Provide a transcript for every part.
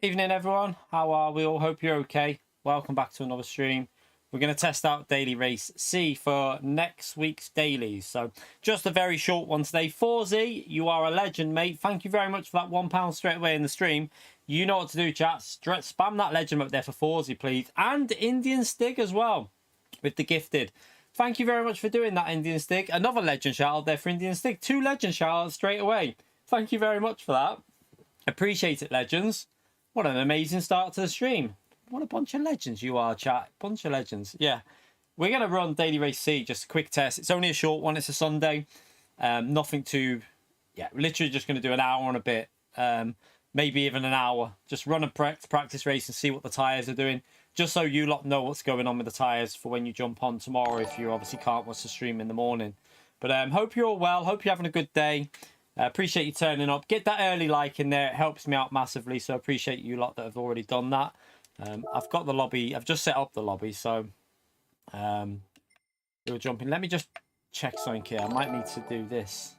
Evening everyone, how are we all? Hope you're okay. Welcome back to another stream. We're going to test out Daily Race C for next week's dailies. So just a very short one today. 4Z, you are a legend, mate. Thank you very much for that £1 straight away in the stream. You know what to do, chat. Spam that legend up there for 4Z, please. And Indian Stig as well with the gifted. Thank you very much for doing that, Indian Stig. Another legend shout out there for Indian Stig. 2 legend shout outs straight away. Thank you very much for that. Appreciate it, legends. What an amazing start to the stream. What a bunch of legends you are, chat. Bunch of legends. Yeah. We're going to run Daily Race C, just a quick test. It's only a short one. It's a Sunday. Nothing too... Yeah, literally just going to do an hour and a bit. Maybe even an hour. Just run a practice race and see what the tyres are doing. Just so you lot know what's going on with the tyres for when you jump on tomorrow, if you obviously can't watch the stream in the morning. But hope you're all well. Hope you're having a good day. Appreciate you turning up. Get that early like in there. It helps me out massively. So appreciate you lot that have already done that. I've got the lobby. I've just set up the lobby. So you're jumping. Let me just check something here. I might need to do this.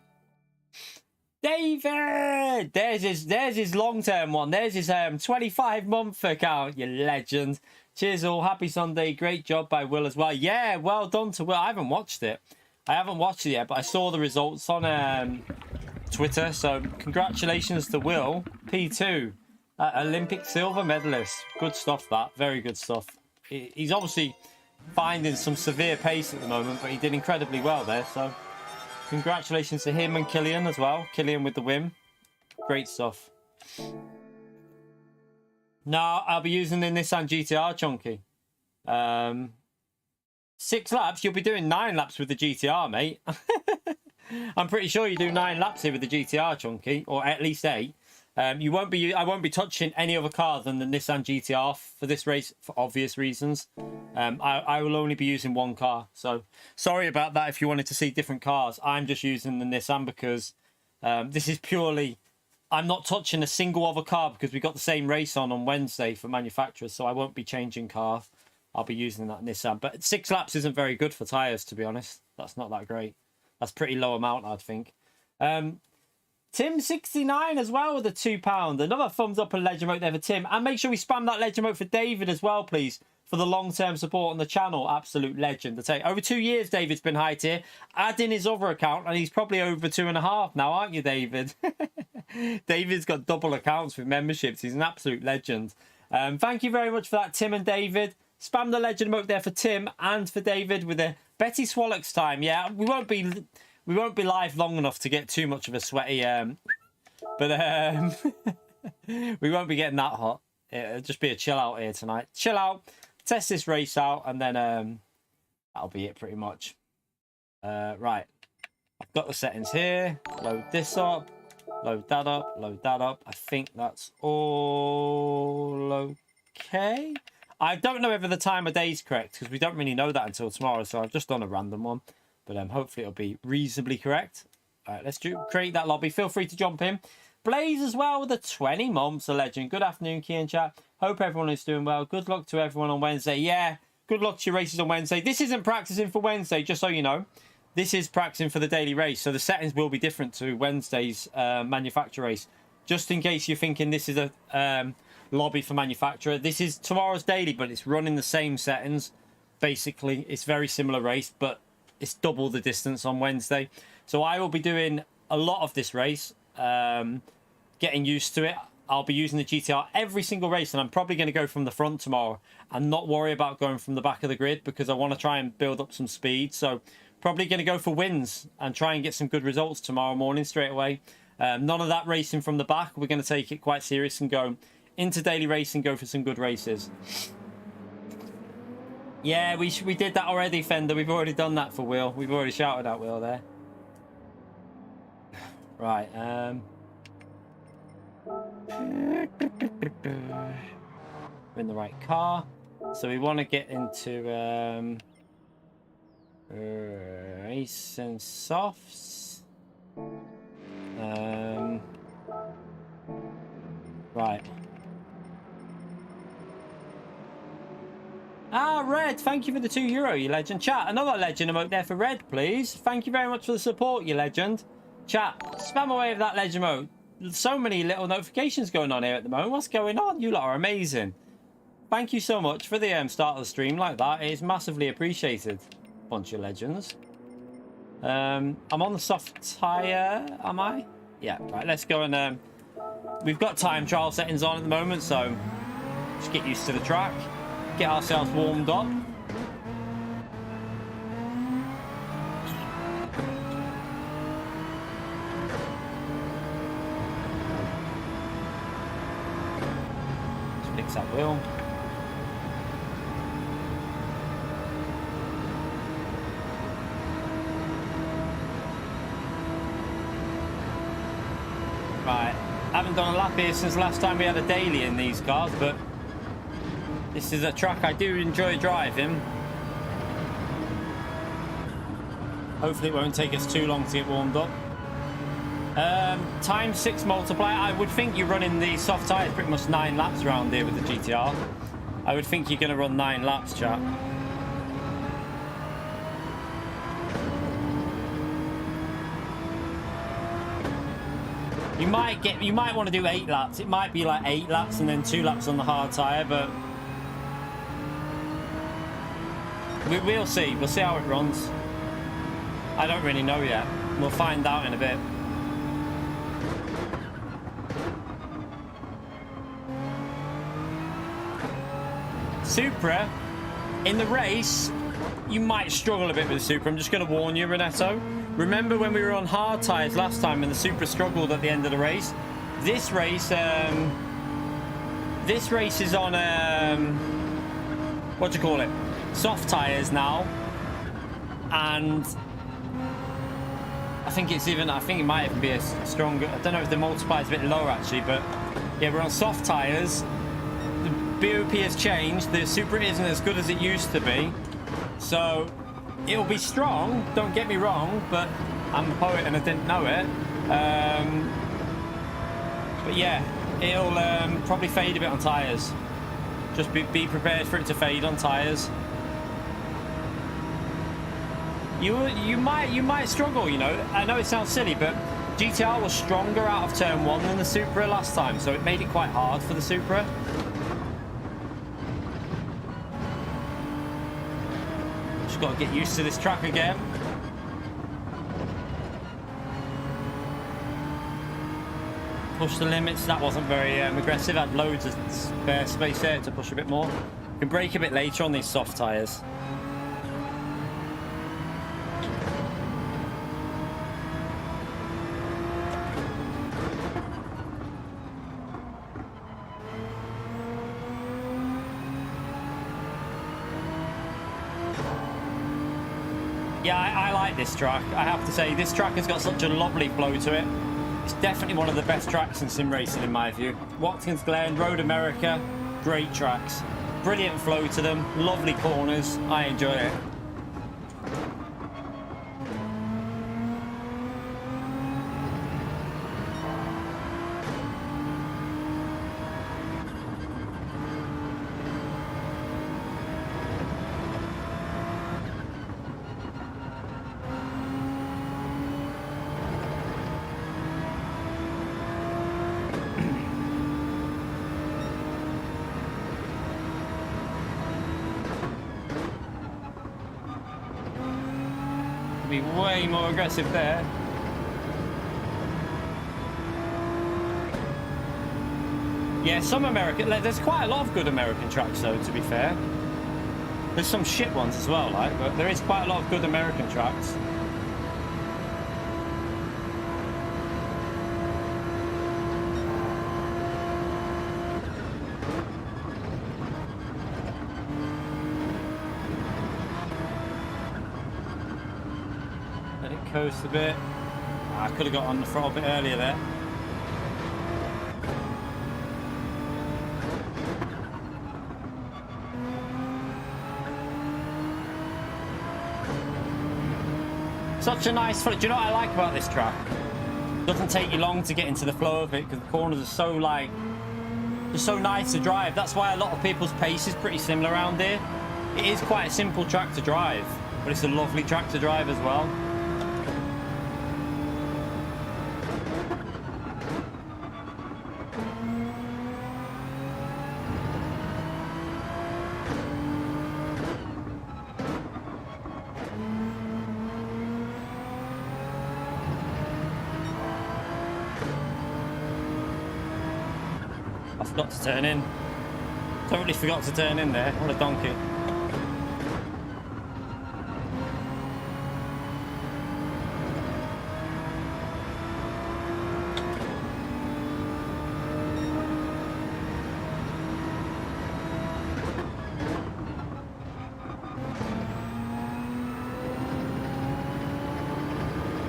David! There's his long-term one. There's his 25-month account. You legend. Cheers all. Happy Sunday. Great job by Will as well. Yeah, well done to Will. I haven't watched it. I haven't watched it yet, but I saw the results on... Twitter, so congratulations to Will. P2, Olympic silver medalist. Good stuff, that. Very good stuff. He's obviously finding some severe pace at the moment, but he did incredibly well there, so congratulations to him and Killian as well. Killian with the win. Great stuff. Now, I'll be using the Nissan GTR, Chunky. 6 laps? You'll be doing 9 laps with the GTR, mate. I'm pretty sure you do 9 laps here with the GTR, Chunky, or at least 8. I won't be touching any other car than the Nissan GTR for this race for obvious reasons. I will only be using one car, so sorry about that if you wanted to see different cars. I'm just using the Nissan because this is purely... I'm not touching a single other car because we got the same race on Wednesday for manufacturers, so I won't be changing car. I'll be using that Nissan. But 6 laps isn't very good for tyres, to be honest. That's not that great. That's pretty low amount, I think. Tim69 as well with a £2. Another thumbs up and legend vote there for Tim. And make sure we spam that legend vote for David as well, please, for the long-term support on the channel. Absolute legend. I tell you, over 2 years, David's been high tier. Add in his other account, and he's probably over 2.5 now, aren't you, David? David's got double accounts with memberships. He's an absolute legend. Thank you very much for that, Tim and David. Spam the legend vote there for Tim and for David with a Betty Swallock's time. Yeah, we won't be live long enough to get too much of a sweaty but we won't be getting that hot. It'll just be a chill out here tonight. Chill out, test this race out, and then that'll be it pretty much. Right, I've got the settings here. Load this up, load that up, load that up. I think that's all okay. I don't know whether the time of day is correct because we don't really know that until tomorrow, so I've just done a random one. But hopefully it'll be reasonably correct. All right, let's create that lobby. Feel free to jump in. Blaze as well with the 20 months, a legend. Good afternoon, Key and chat. Hope everyone is doing well. Good luck to everyone on Wednesday. Yeah, good luck to your races on Wednesday. This isn't practicing for Wednesday, just so you know. This is practicing for the daily race, so the settings will be different to Wednesday's manufacturer race. Just in case you're thinking this is a... lobby for manufacturer. This is tomorrow's daily, but it's running the same settings. Basically, it's very similar race, but it's double the distance on Wednesday. So I will be doing a lot of this race, getting used to it. I'll be using the GTR every single race, and I'm probably going to go from the front tomorrow and not worry about going from the back of the grid because I want to try and build up some speed. So probably going to go for wins and try and get some good results tomorrow morning straight away. None of that racing from the back. We're going to take it quite serious and go into daily race and go for some good races. Yeah, we did that already, Fender. We've already done that for Will. We've already shouted out Will there. Right. We're in the right car. So we want to get into race and softs. Right. Ah, Red, thank you for the €2, you legend. Chat, another legend emote there for Red, please. Thank you very much for the support, you legend. Chat, spam away with that legend emote. so many little notifications going on here at the moment. What's going on? You lot are amazing. Thank you so much for the start of the stream like that. It is massively appreciated. Bunch of legends. I'm on the soft tire, am I? Yeah, right, let's go and... we've got time trial settings on at the moment, so just get used to the track. Get ourselves warmed up. Let's fix that wheel. Right, haven't done a lap here since last time we had a daily in these cars, but this is a track I do enjoy driving. Hopefully it won't take us too long to get warmed up. Times 6 multiplier. I would think you're running the soft tyres pretty much 9 laps around here with the GTR. I would think you're going to run 9 laps, chat. You might want to do 8 laps. It might be like 8 laps and then 2 laps on the hard tyre, but we'll see. We'll see how it runs. I don't really know yet. We'll find out in a bit. Supra, in the race, you might struggle a bit with the Supra. I'm just going to warn you, Renetto. Remember when we were on hard tyres last time and the Supra struggled at the end of the race? This race is on, what do you call it? Soft tyres now. And I think it might even be a stronger, I don't know if the multiplier is a bit lower actually, but yeah, we're on soft tyres. The BOP has changed. The Supra isn't as good as it used to be. So it'll be strong, don't get me wrong, but I'm a poet and I didn't know it. But yeah, it'll probably fade a bit on tyres. Just be prepared for it to fade on tyres. You might struggle, you know. I know it sounds silly, but GTR was stronger out of turn 1 than the Supra last time, so it made it quite hard for the Supra. Just got to get used to this track again. Push the limits. That wasn't very aggressive. Had loads of spare space there to push a bit more. You can brake a bit later on these soft tyres. Yeah, I like this track. I have to say, this track has got such a lovely flow to it. It's definitely one of the best tracks in sim racing in my view. Watkins Glen, Road America, great tracks. Brilliant flow to them, lovely corners. I enjoy it. Be way more aggressive there. Yeah, some American, there's quite a lot of good American tracks though, to be fair. There's some shit ones as well, like, but there is quite a lot of good American tracks. Coast a bit. I could have got on the throttle a bit earlier there. Such a nice flow. Do you know what I like about this track? It doesn't take you long to get into the flow of it because the corners are so like, just so nice to drive. That's why a lot of people's pace is pretty similar around here. It is quite a simple track to drive, but it's a lovely track to drive as well. I forgot to turn in. Totally forgot to turn in there. What a donkey.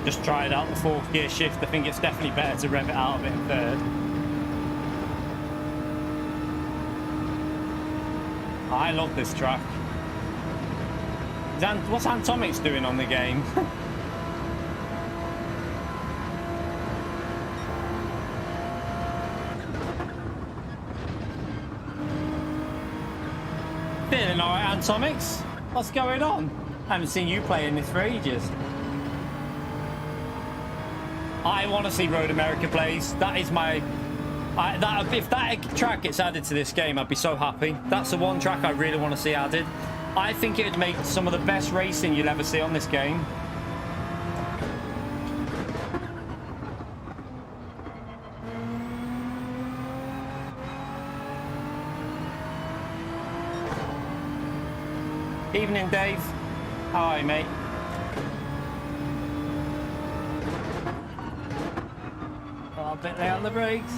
Just tried out the fourth gear shift. I think it's definitely better to rev it out of it in third. I love this track. What's Antomic's doing on the game? Feeling alright, Antomic's? What's going on? I haven't seen you playing this for ages. I want to see Road America plays. That is my... if that track gets added to this game, I'd be so happy. That's the one track I really want to see added. I think it would make some of the best racing you'll ever see on this game. Evening, Dave. How are you, mate? A bit late on the brakes.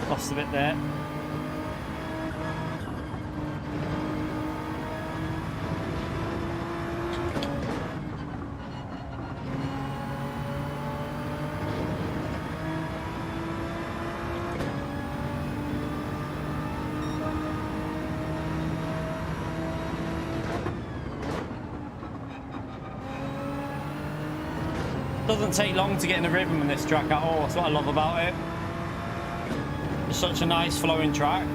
Lost a bit there. Doesn't take long to get in the rhythm in this track at all. That's what I love about it. It's such a nice flowing track.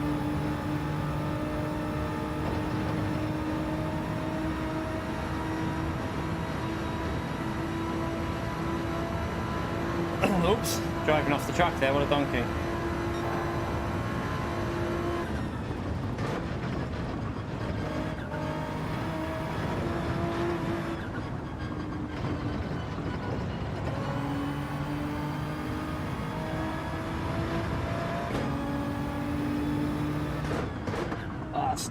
Oops, driving off the track there, what a donkey.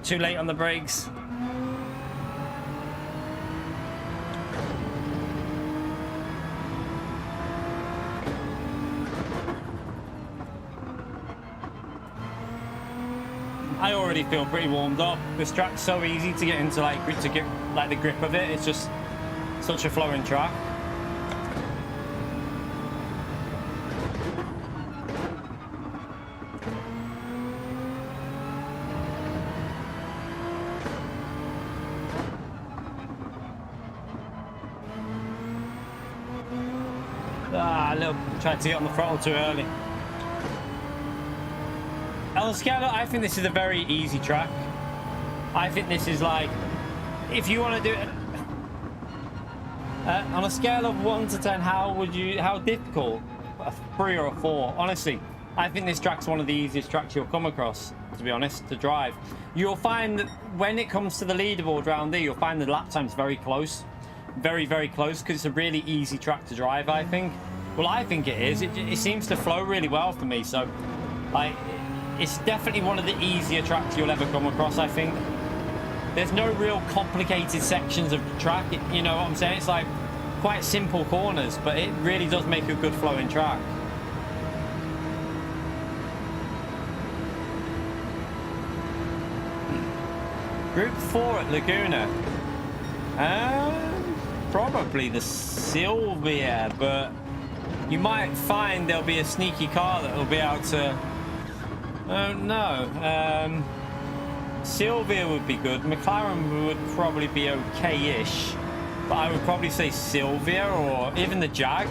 Too late on the brakes. I already feel pretty warmed up. This track's so easy to get into, to get the grip of it. It's just such a flowing track. Tried to get on the throttle too early. On a scale, I think this is a very easy track. I think this is if you want to do it on a scale of 1 to 10, how difficult? A 3 or a 4? Honestly, I think this track's one of the easiest tracks you'll come across, to be honest, to drive. You'll find that when it comes to the leaderboard round here, you'll find the lap time's very close. Very, very close, because it's a really easy track to drive, I think. Well, I think it is. It seems to flow really well for me. So, it's definitely one of the easier tracks you'll ever come across, I think. There's no real complicated sections of the track. You know what I'm saying? It's quite simple corners, but it really does make a good flowing track. Group 4 at Laguna. Probably the Silvia, but you might find there'll be a sneaky car that will be able to... Oh, no. Silvia would be good. McLaren would probably be okay-ish. But I would probably say Silvia or even the Jag.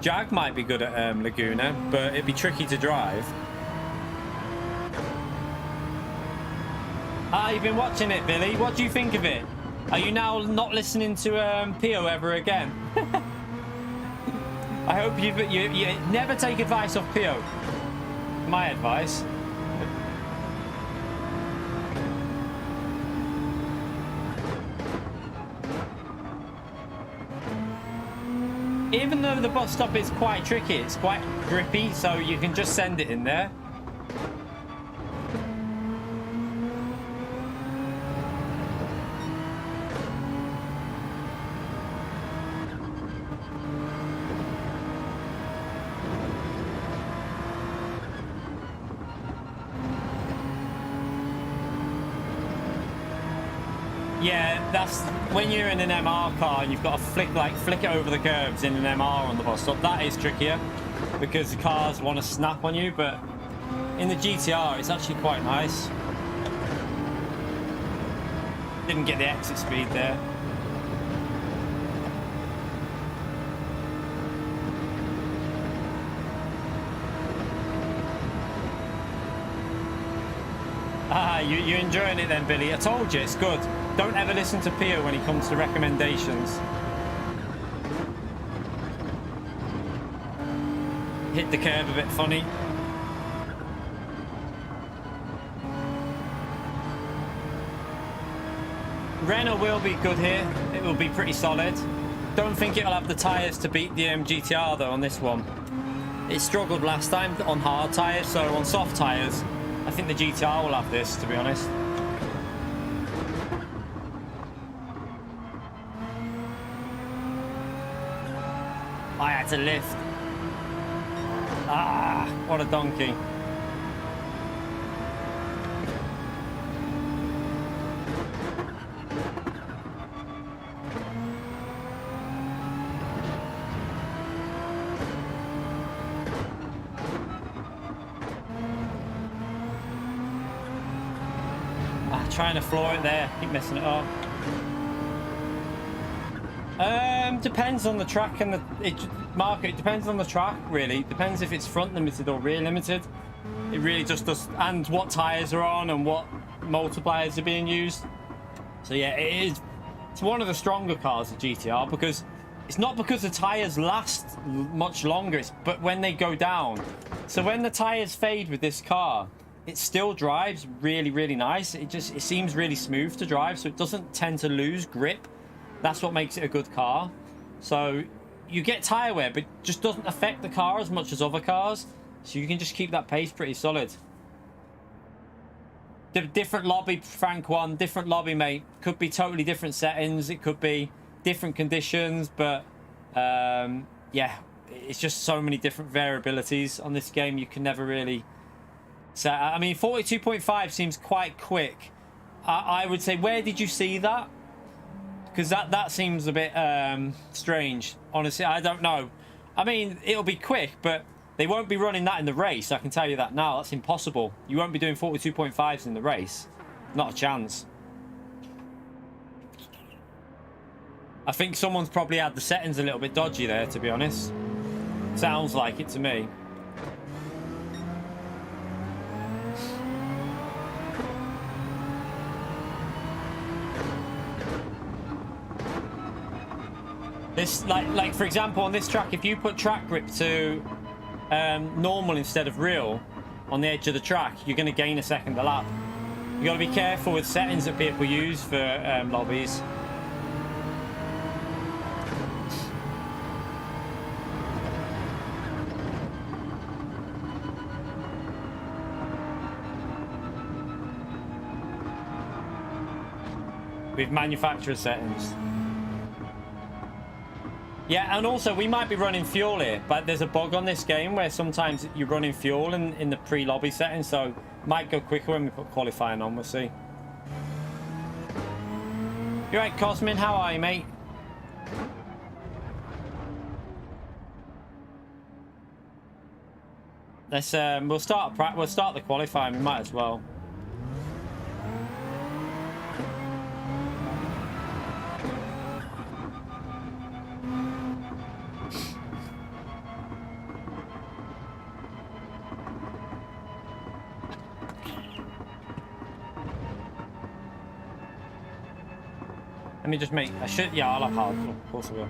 Jag might be good at Laguna, but it'd be tricky to drive. You've been watching it, Billy. What do you think of it? Are you now not listening to Pio ever again? I hope you never take advice off Pio. My advice. even though the bus stop is quite tricky, it's quite grippy, so you can just send it in there. Yeah, that's when you're in an MR car and you've got to flick it over the curbs in an MR on the bus stop. That is trickier because the cars want to snap on you, but in the GTR it's actually quite nice. Didn't get the exit speed there. Ah, you're enjoying it then, Billy. I told you, it's good. Don't ever listen to Pio when he comes to recommendations. Hit the curb a bit funny. Renault will be good here. It will be pretty solid. Don't think it'll have the tyres to beat the GTR though on this one. It struggled last time on hard tyres, so on soft tyres, I think the GTR will have this, to be honest. I had to lift. Ah, what a donkey. Trying to floor it there, keep messing it up. Depends on the track and the market. It depends on the track, really. It depends if it's front limited or rear limited. It really just does, and what tyres are on and what multipliers are being used. So yeah, it's one of the stronger cars, the GTR, because it's not because the tyres last much longer, but when they go down. So when the tyres fade with this car, it still drives really, really nice. It seems really smooth to drive, so it doesn't tend to lose grip. That's what makes it a good car. So you get tyre wear, but it just doesn't affect the car as much as other cars. So you can just keep that pace pretty solid. Different lobby, Frank one, different lobby, mate. Could be totally different settings. It could be different conditions, but yeah, it's just so many different variabilities on this game. You can never really... So, I mean, 42.5 seems quite quick. I would say, where did you see that? Because that seems a bit strange. Honestly, I don't know. I mean, it'll be quick, but they won't be running that in the race. I can tell you that now. That's impossible. You won't be doing 42.5s in the race. Not a chance. I think someone's probably had the settings a little bit dodgy there, to be honest. Sounds like it to me. This, like for example, on this track, if you put track grip to normal instead of real on the edge of the track, you're going to gain a second a lap. You got to be careful with settings that people use for lobbies. With manufacturer settings. Yeah, and also we might be running fuel here, but there's a bug on this game where sometimes you're running fuel in the pre-lobby settings, so it might go quicker when we put qualifying on, we'll see. You right, Cosmin? How are you, mate? Let's we'll start the qualifying, we might as well. Let me just make... I should... Yeah, I'll have hard. Of course I will.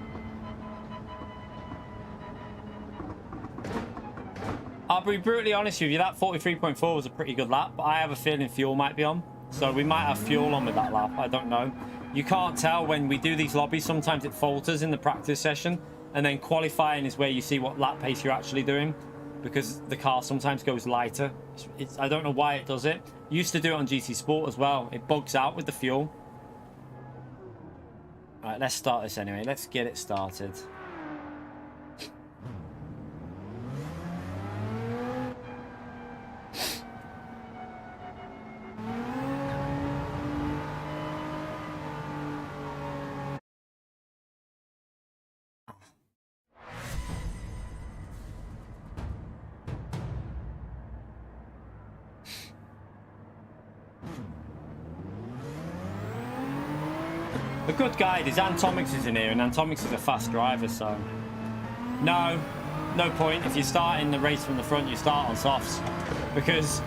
I'll be brutally honest with you. That 43.4 was a pretty good lap, but I have a feeling fuel might be on. So we might have fuel on with that lap. I don't know. You can't tell when we do these lobbies. Sometimes it falters in the practice session. And then qualifying is where you see what lap pace you're actually doing, because the car sometimes goes lighter. I don't know why it does it. Used to do it on GT Sport as well. It bugs out with the fuel. All right, let's start this anyway. Let's get it started. A good guide is Antomics is in here, and Antomics is a fast driver, so no point. If you start in the race from the front, you start on softs, because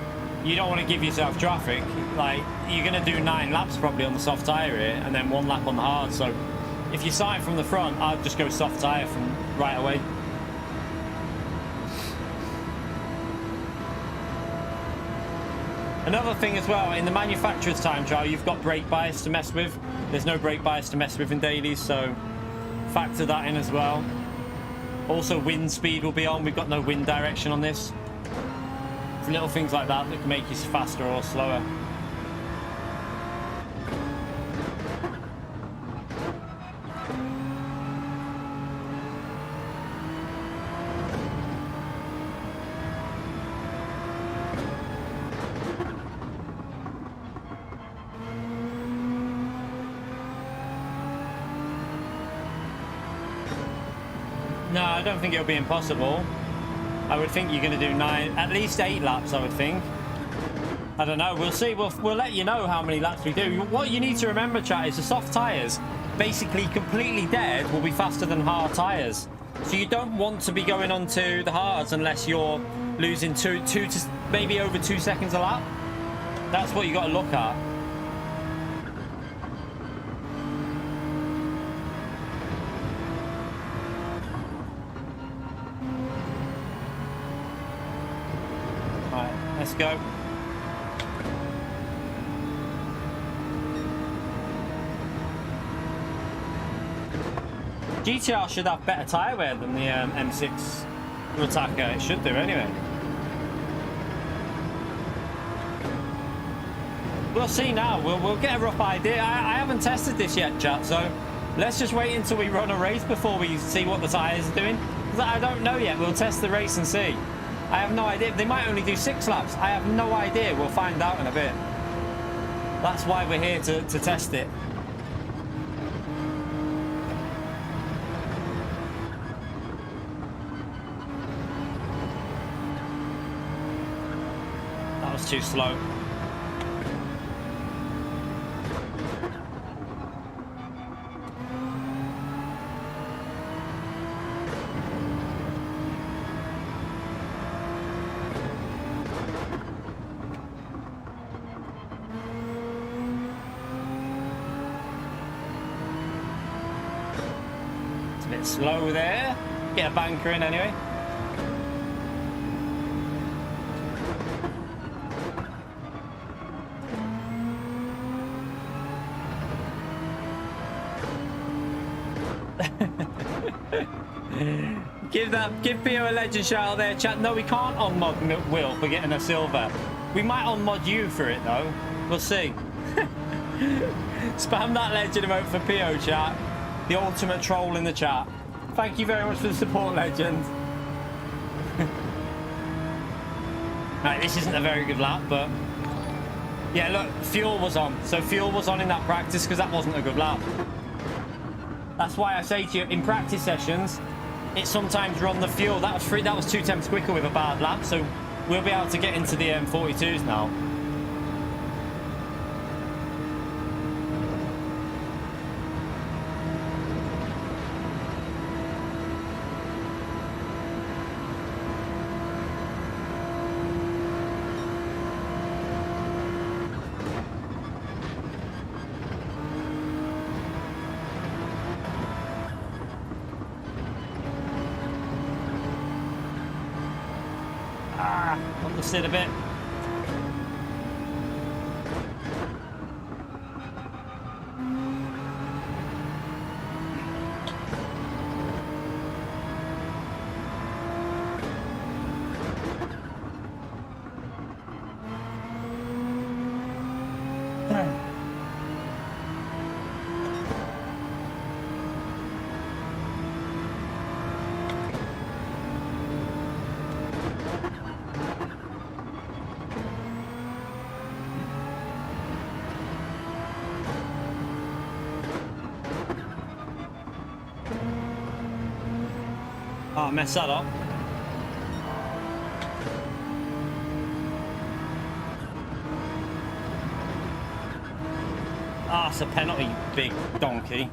you don't want to give yourself traffic. Like, you're going to do 9 laps probably on the soft tyre here, and then 1 lap on the hard. So if you're starting from the front, I'd just go soft tyre from right away. Another thing as well, in the manufacturer's time trial, you've got brake bias to mess with. There's no brake bias to mess with in dailies, so factor that in as well. Also, wind speed will be on. We've got no wind direction on this. It's little things like that that can make you faster or slower. No, I don't think it'll be impossible. I would think you're going to do 9, at least 8 laps, I would think. I don't know. We'll see. We'll let you know how many laps we do. What you need to remember, chat, is the soft tyres, basically completely dead, will be faster than hard tyres. So you don't want to be going on to the hards unless you're losing two to maybe over 2 seconds a lap. That's what you got to look at. Let's go. GTR should have better tyre wear than the M6 Attacker. It should do anyway. We'll see now. We'll get a rough idea. I haven't tested this yet, chat, so let's just wait until we run a race before we see what the tyres are doing. I don't know yet. We'll test the race and see. I have no idea. They might only do 6 laps. I have no idea. We'll find out in a bit. That's why we're here to test it. That was too slow. Slow there. Get a banker in anyway. Give Pio a legend shout out there, chat. No, we can't on-mod Will for getting a silver. We might on-mod you for it though. We'll see. Spam that legend emote for Pio, chat. The ultimate troll in the chat. Thank you very much for the support, legend. Right, this isn't a very good lap, but yeah, look, fuel was on. So fuel was on in that practice because that wasn't a good lap. That's why I say to you, in practice sessions, it sometimes run the fuel. That was 2 temps quicker with a bad lap, so we'll be able to get into the 42s now. Sit a bit. I messed that up. Ah, it's a penalty, big donkey.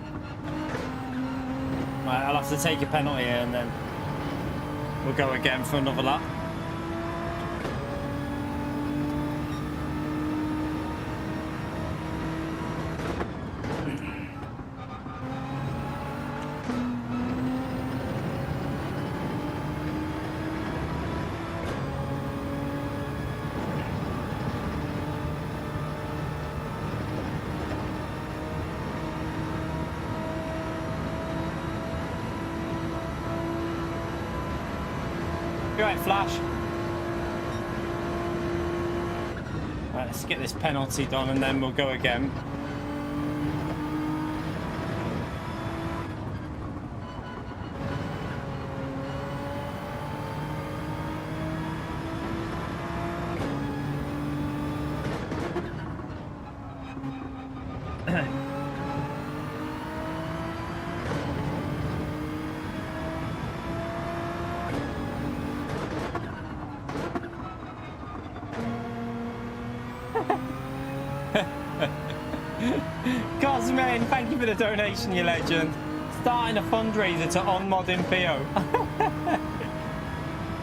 Right, I'll have to take a penalty here and then we'll go again for another lap. Right, Flash. Right, let's get this penalty done and then we'll go again. Cosman, thank you for the donation, you legend. Starting a fundraiser to unmod Impio.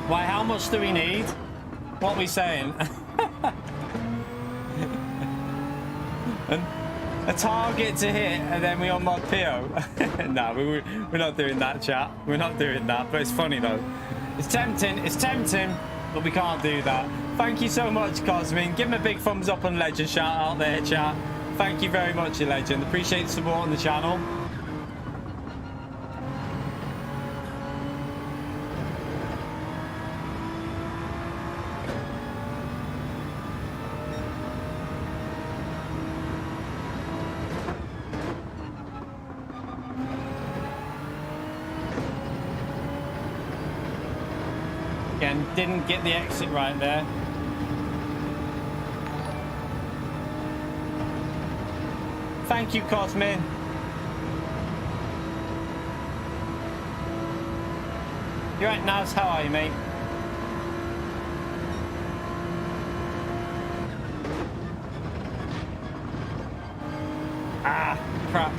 Why, how much do we need? What are we saying? A target to hit and then we unmod PO. No, we're not doing that, chat. We're not doing that, but it's funny though. It's tempting, but we can't do that. Thank you so much, Cosmin. Give him a big thumbs up on Legend shout out there, chat. Thank you very much, you legend. Appreciate the support on the channel. Again, didn't get the exit right there. Thank you, Cosmin. You're right, Naz. How are you, mate? Ah, crap.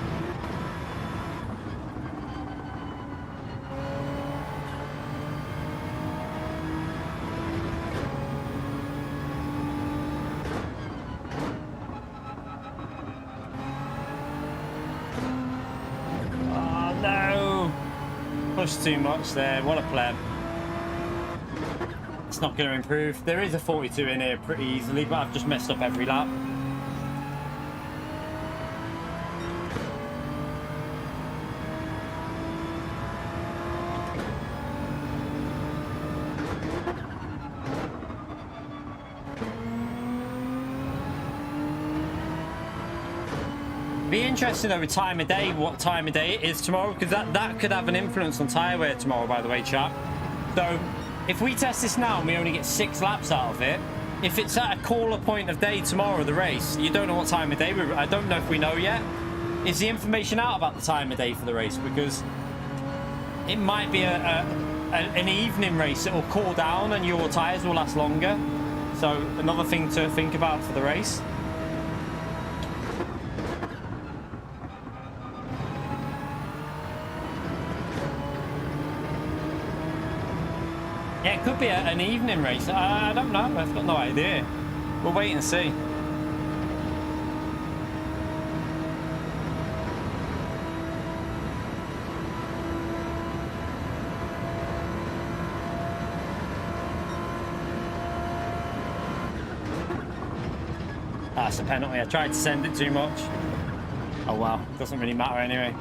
Pushed too much there. What a pleb. It's not going to improve. There is a 42 in here pretty easily, but I've just messed up every lap. Be interesting over time of day, what time of day it is tomorrow, because that could have an influence on tyre wear tomorrow, by the way, chat. So if we test this now and we only get 6 laps out of it, if it's at a caller point of day tomorrow, the race, you don't know what time of day I don't know if we know yet. Is the information out about the time of day for the race? Because it might be an evening race. It will cool down and your tyres will last longer. So another thing to think about for the race. Yeah, it could be an evening race. I don't know. I've got no idea. We'll wait and see. That's a penalty. I tried to send it too much. Oh well, doesn't really matter anyway.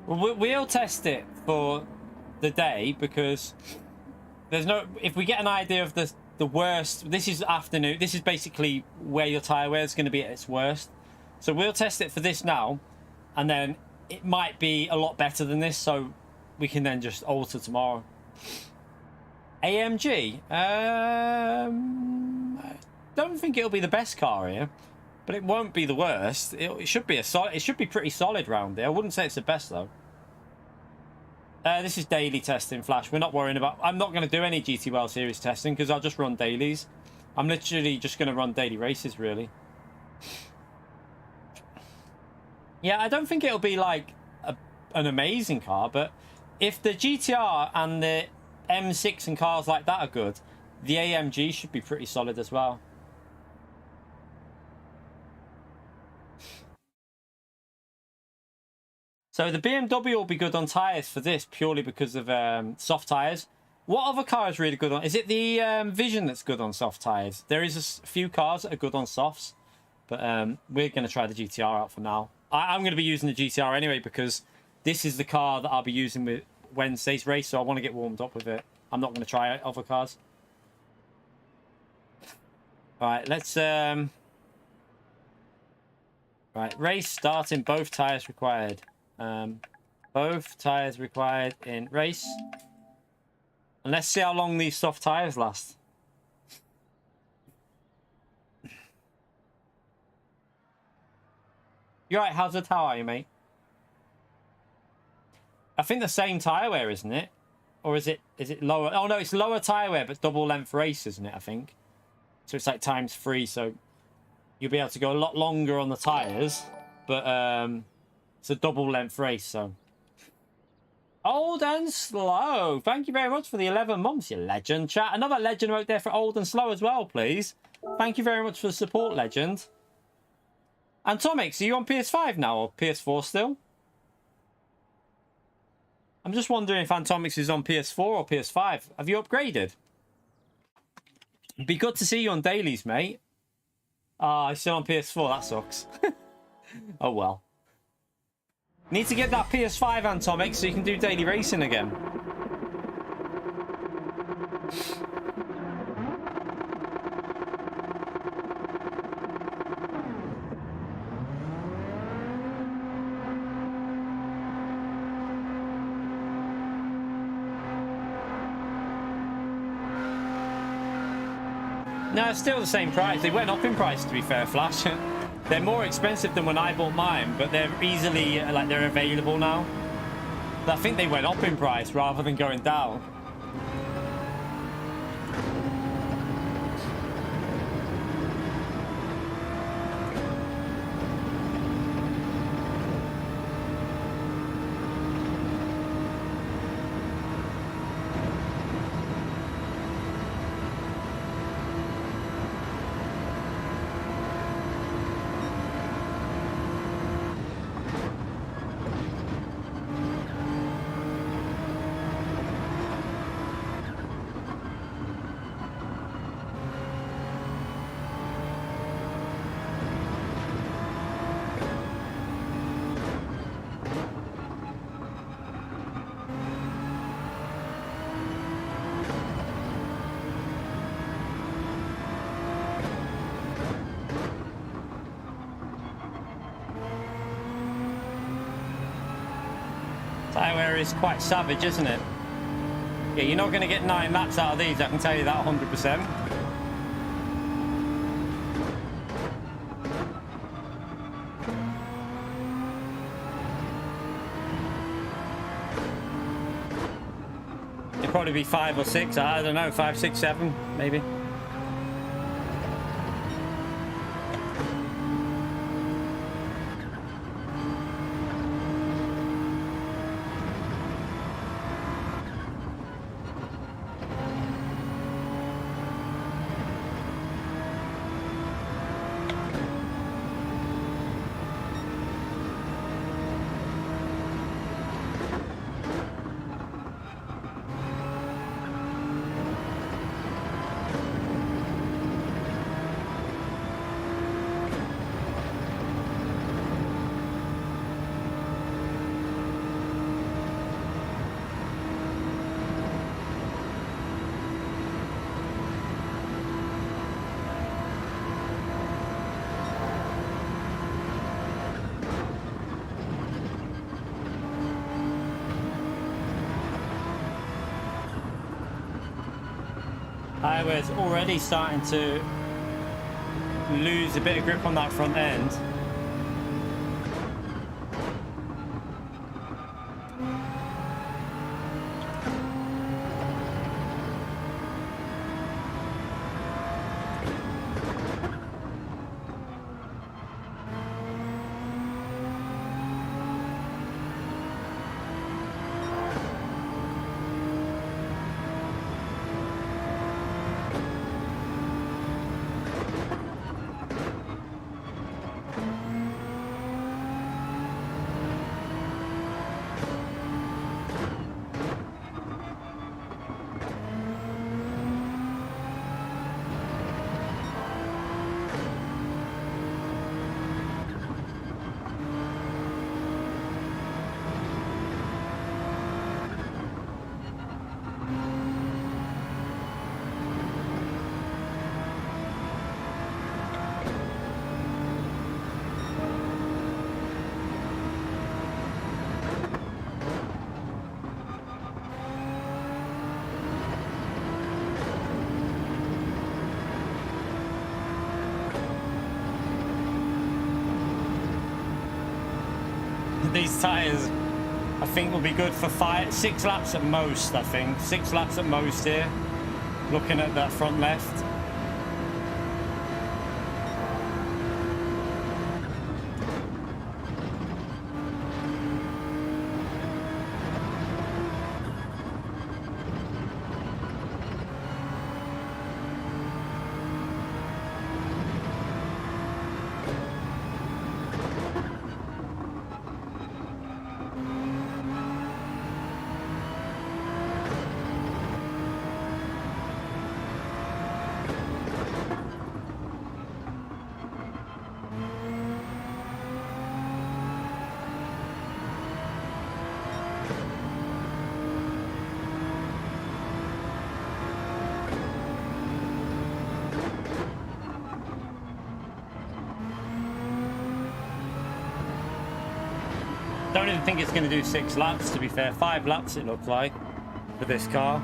We'll test it for the day because there's no. If we get an idea of the worst, this is afternoon. This is basically where your tyre wear is going to be at its worst. So we'll test it for this now, and then it might be a lot better than this. So we can then just alter tomorrow. AMG. I don't think it'll be the best car here, but it won't be the worst. It should be it should be pretty solid round there. I wouldn't say it's the best though. This is daily testing, Flash. We're not worrying about... I'm not going to do any GT World Series testing because I'll just run dailies. I'm literally just going to run daily races, really. Yeah, I don't think it'll be like an amazing car, but if the GTR and the M6 and cars like that are good, the AMG should be pretty solid as well. So the BMW will be good on tyres for this purely because of soft tyres. What other car is really good on... Is it the Vision that's good on soft tyres? There is a few cars that are good on softs, but we're going to try the GTR out for now. I'm going to be using the GTR anyway because this is the car that I'll be using with Wednesday's race, so I want to get warmed up with it. I'm not going to try out other cars. All right, let's... Right, race starting, both tyres required. Both tyres required in race. And let's see how long these soft tyres last. You're right, Hazard. How are you, mate? I think the same tyre wear, isn't it? Or is it lower? Oh, no, it's lower tyre wear, but double length race, isn't it, I think? So it's like ×3, so you'll be able to go a lot longer on the tyres. But it's a double length race, so... Old and Slow. Thank you very much for the 11 months, you legend. Chat, another legend right there for Old and Slow as well, please. Thank you very much for the support, legend. And Tomix, are you on PS5 now or PS4 still? I'm just wondering if Antomix is on PS4 or PS5. Have you upgraded? It'd be good to see you on dailies, mate. Ah, I'm still on PS4. That sucks. Oh, well. Need to get that PS5, Antomix, so you can do daily racing again. No, it's still the same price. They went up in price, to be fair, Flash. They're more expensive than when I bought mine, but they're easily, like, they're available now. But I think they went up in price rather than going down. Tyre is quite savage, isn't it? Yeah, you're not going to get 9 laps out of these, I can tell you that 100%. It'd probably be 5 or 6, I don't know, 5, 6, 7, maybe. Tyrewear's already starting to lose a bit of grip on that front end. These tyres, I think, will be good for 6 laps at most. I think 6 laps at most here, looking at that front left. Don't even think it's going to do 6 laps, to be fair. 5 laps it looks like for this car.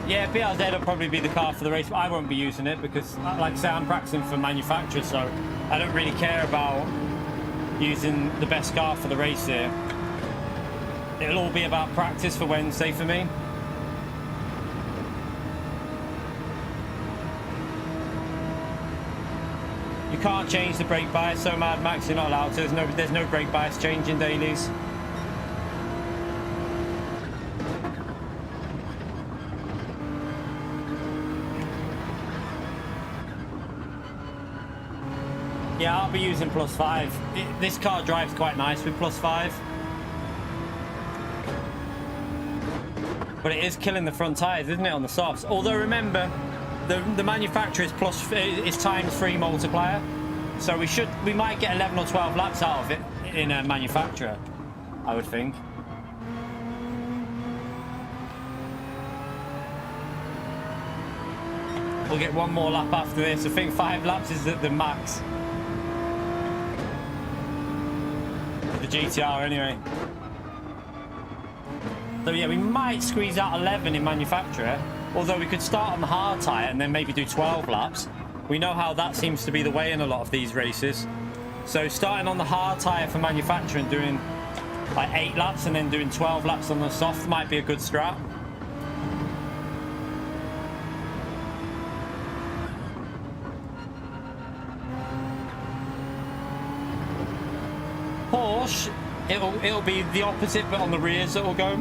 Yeah, BRZ will probably be the car for the race, but I won't be using it because, like I say, I'm practicing for manufacturers, so I don't really care about using the best car for the race here. It'll all be about practice for Wednesday for me. You can't change the brake bias, so Mad Max, you're not allowed to. There's no brake bias change in dailies. Yeah, I'll be using +5. This car drives quite nice with +5. But it is killing the front tyres, isn't it, on the softs? Although remember, the manufacturer is ×3 multiplier. So we might get 11 or 12 laps out of it in a manufacturer, I would think. We'll get one more lap after this. I think 5 laps is the max. The GTR anyway. So yeah, we might squeeze out 11 in manufacturer, although we could start on the hard tyre and then maybe do 12 laps. We know how that seems to be the way in a lot of these races. So starting on the hard tyre for manufacturer and doing like 8 laps and then doing 12 laps on the soft might be a good strat. Porsche, it'll be the opposite, but on the rears it'll go.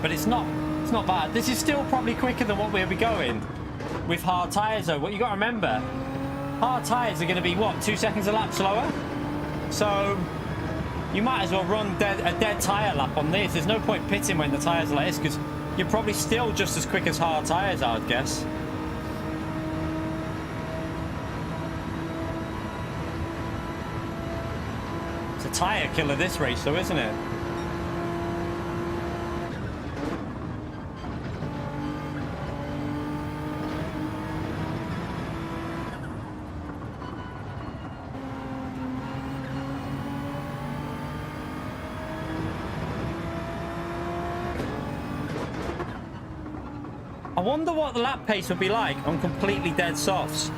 But it's not bad. This is still probably quicker than what we'll be going with hard tyres though. What you got to remember, hard tyres are going to be what, 2 seconds a lap slower. So you might as well run a dead tyre lap on this. There's no point pitting when the tyres are like this because you're probably still just as quick as hard tyres, I would guess. tyre killer this race though, isn't it? I wonder what the lap pace would be like on completely dead softs.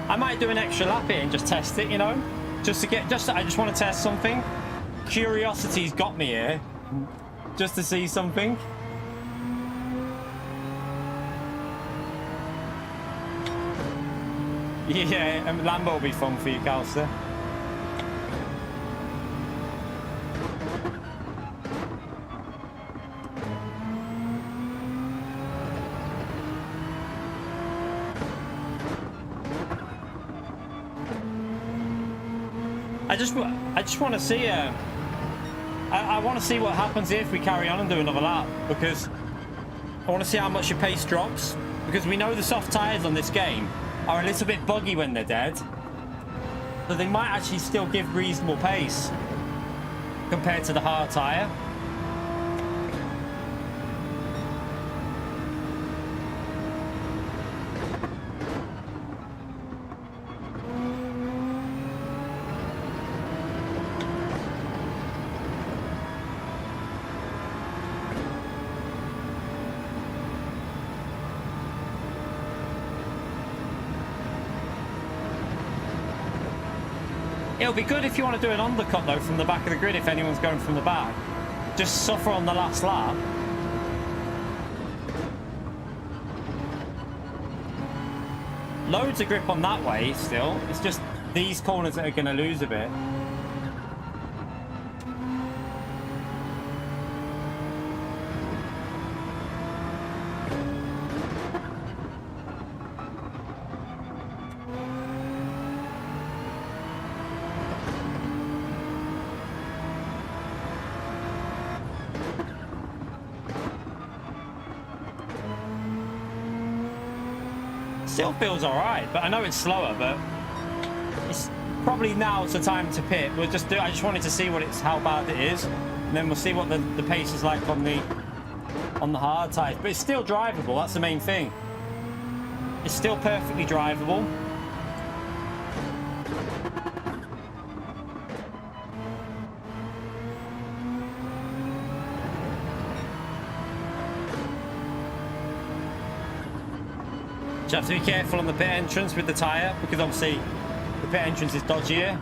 I might do an extra lap here and just test it, you know? I just want to test something. Curiosity's got me here. Just to see something. Yeah, Lambo will be fun for you, Calster. I just want to see I want to see what happens if we carry on and do another lap, because I want to see how much your pace drops, because we know the soft tires on this game are a little bit buggy when they're dead, so they might actually still give reasonable pace compared to the hard tire. It'll be good if you want to do an undercut though from the back of the grid if anyone's going from the back. Just suffer on the last lap. Loads of grip on that way still. It's just these corners that are going to lose a bit. Still feels all right, but I know it's slower, but it's probably now's the time to pit. I just wanted to see how bad it is, and then we'll see what the pace is like on the hard tyres. But it's still drivable. That's the main thing. It's still perfectly drivable. You have to be careful on the pit entrance with the tyre, because obviously the pit entrance is dodgier.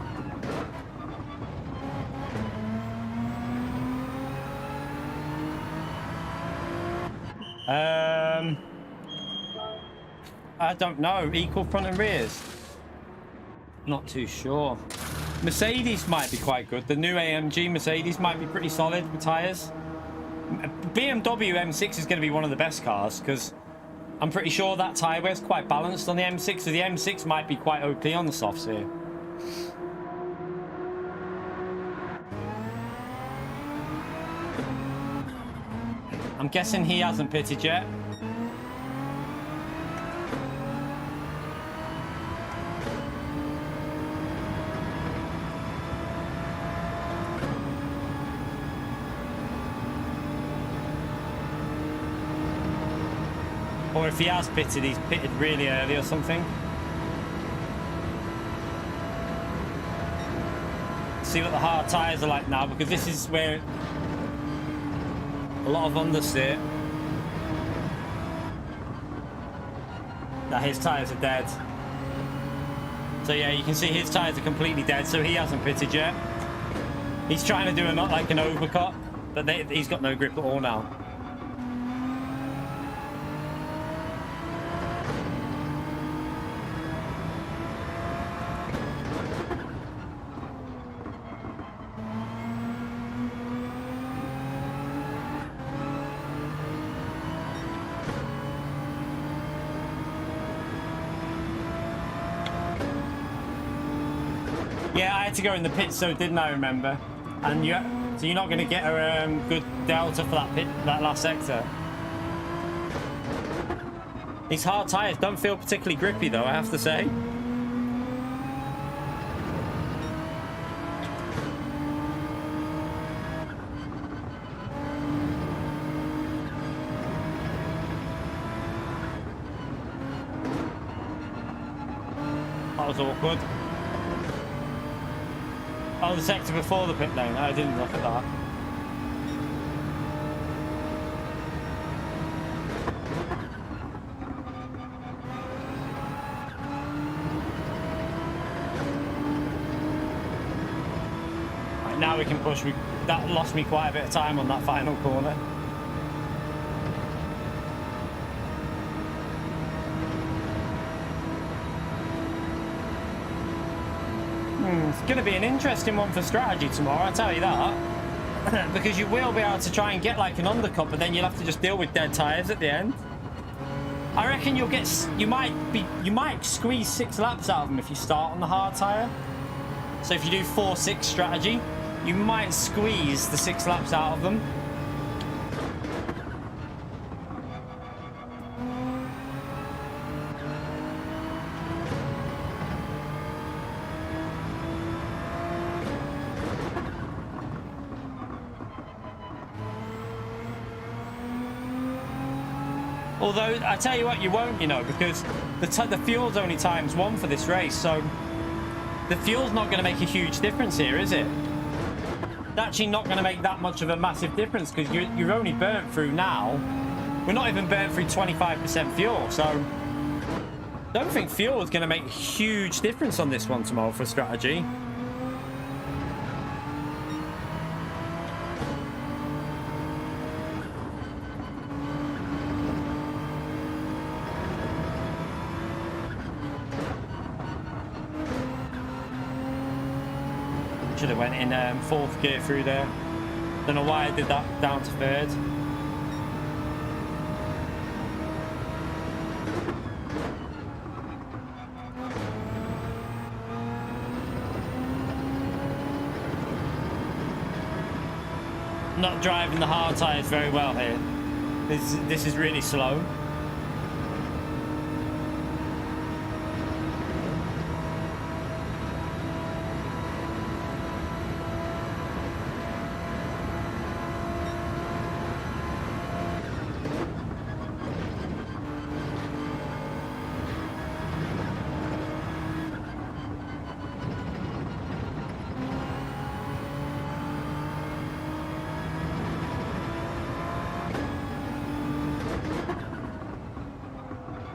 I don't know. Equal front and rears? Not too sure. Mercedes might be quite good. The new AMG Mercedes might be pretty solid with tyres. BMW M6 is going to be one of the best cars, because I'm pretty sure that tyre wear's quite balanced on the M6, so the M6 might be quite OP on the softs here. I'm guessing he hasn't pitted yet. Or if he has pitted, he's pitted really early or something. See what the hard tyres are like now, because this is where a lot of understeer. Now his tyres are dead. So yeah, you can see his tyres are completely dead, so he hasn't pitted yet. He's trying to do an overcut, but he's got no grip at all now. Yeah, I had to go in the pit, so didn't I? Remember, and so you're not going to get a good delta for that last sector. These hard tyres don't feel particularly grippy, though, I have to say. That was awkward. Oh, the sector before the pit lane. I didn't look at that. Right, now we can push. That lost me quite a bit of time on that final corner. It's going to be an interesting one for strategy tomorrow, I'll tell you that. Because you will be able to try and get like an undercut, but then you'll have to just deal with dead tyres at the end. I reckon you might squeeze 6 laps out of them if you start on the hard tyre. So if you do 4-6 strategy, you might squeeze the 6 laps out of them. Although, I tell you what, you won't, you know, because the fuel's only ×1 for this race, so the fuel's not going to make a huge difference here, is it? It's actually not going to make that much of a massive difference, because you're only burnt through now. We're not even burnt through 25% fuel, so I don't think fuel is going to make a huge difference on this one tomorrow for strategy. Should have went in 4th gear through there. Don't know why I did that down to 3rd. Not driving the hard tyres very well here. This is really slow.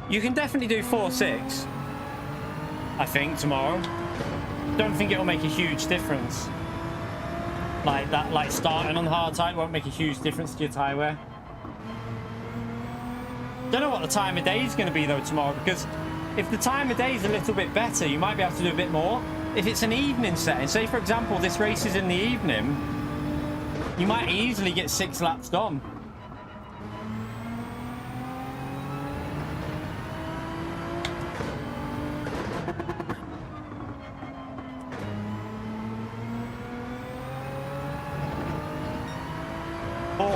You can definitely do 4-6, I think, tomorrow. Don't think it'll make a huge difference. Like that, like starting on the hard tyre won't make a huge difference to your tyre wear. Don't know what the time of day is going to be though tomorrow, because if the time of day is a little bit better, you might be able to do a bit more. If it's an evening setting, say for example this race is in the evening, you might easily get 6 laps done.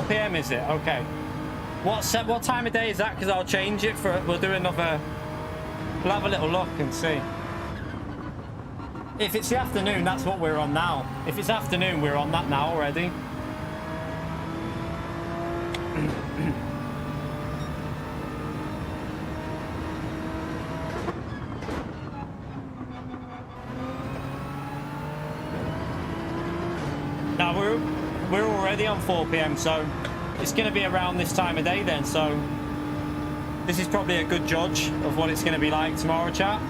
PM is it? Okay. What time of day is that? Because I'll change it for. We'll do another. We'll have a little look and see. If it's the afternoon, that's what we're on now. If it's afternoon, we're on that now already. Now we're already on 4 PM, so it's going to be around this time of day then, so this is probably a good judge of what it's going to be like tomorrow, chat.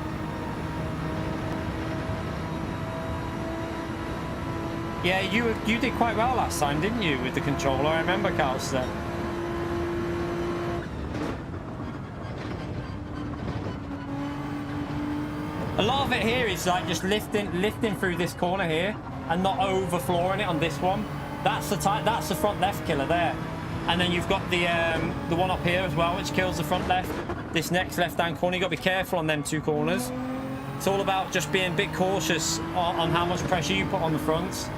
Yeah, you did quite well last time, didn't you, with the controller? I remember Carl said. A lot of it here is like just lifting through this corner here and not over flooring it on this one. That's the front left killer there, and then you've got the one up here as well, which kills the front left. This next left-hand corner, you got to be careful on them 2 corners. It's all about just being a bit cautious on how much pressure you put on the fronts.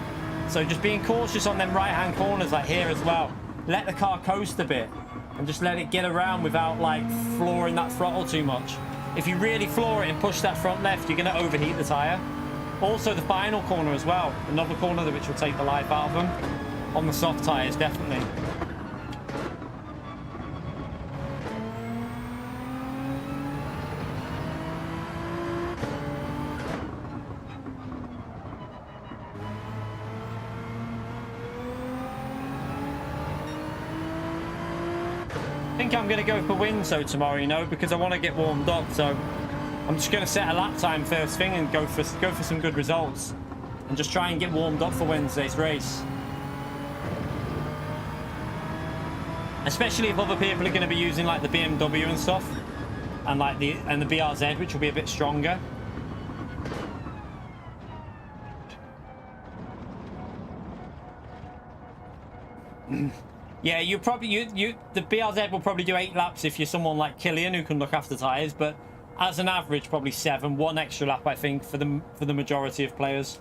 So just being cautious on them right-hand corners, like here as well. Let the car coast a bit and just let it get around without like flooring that throttle too much. If you really floor it and push that front left, you're going to overheat the tyre. Also the final corner as well, another corner which will take the life out of them on the soft tyres, definitely. think I'm going to go for Windsor tomorrow, you know, because I want to get warmed up. So I'm just going to set a lap time first thing and go for some good results. And just try and get warmed up for Wednesday's race. Especially if other people are going to be using like the BMW and stuff. And like the BRZ, which will be a bit stronger. Yeah, the BRZ will probably do 8 laps if you're someone like Killian who can look after tyres, but as an average, probably 7. 1 extra lap, I think, for the majority of players.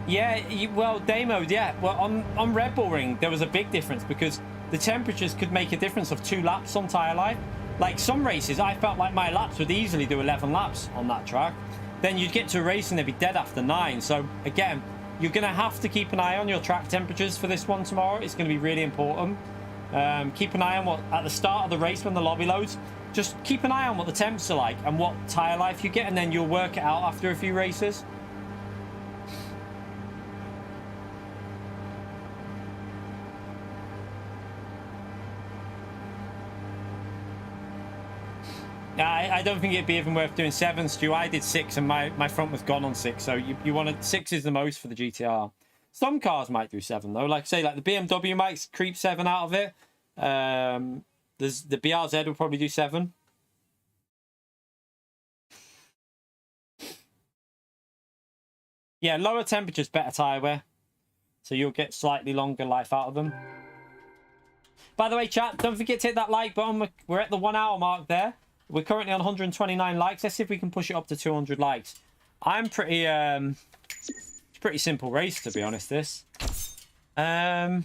Yeah, well, day mode, yeah. Well, on Red Bull Ring, there was a big difference because the temperatures could make a difference of 2 laps on tyre life. Like some races, I felt like my laps would easily do 11 laps on that track. Then you'd get to a race and they'd be dead after 9. So again, you're going to have to keep an eye on your track temperatures for this one tomorrow. It's going to be really important. Keep an eye on what, at the start of the race when the lobby loads, just keep an eye on what the temps are like and what tyre life you get, and then you'll work it out after a few races. I don't think it'd be even worth doing 7, Stu. I did 6 and my front was gone on 6. So you wanted 6 is the most for the GTR. Some cars might do 7 though. Like say like the BMW might creep 7 out of it. There's the BRZ will probably do 7. Yeah, lower temperatures, better tyre wear. So you'll get slightly longer life out of them. By the way, chat, don't forget to hit that like button. We're at the 1 hour mark there. We're currently on 129 likes. Let's see if we can push it up to 200 likes. I'm pretty, it's a pretty simple race, to be honest, this. Going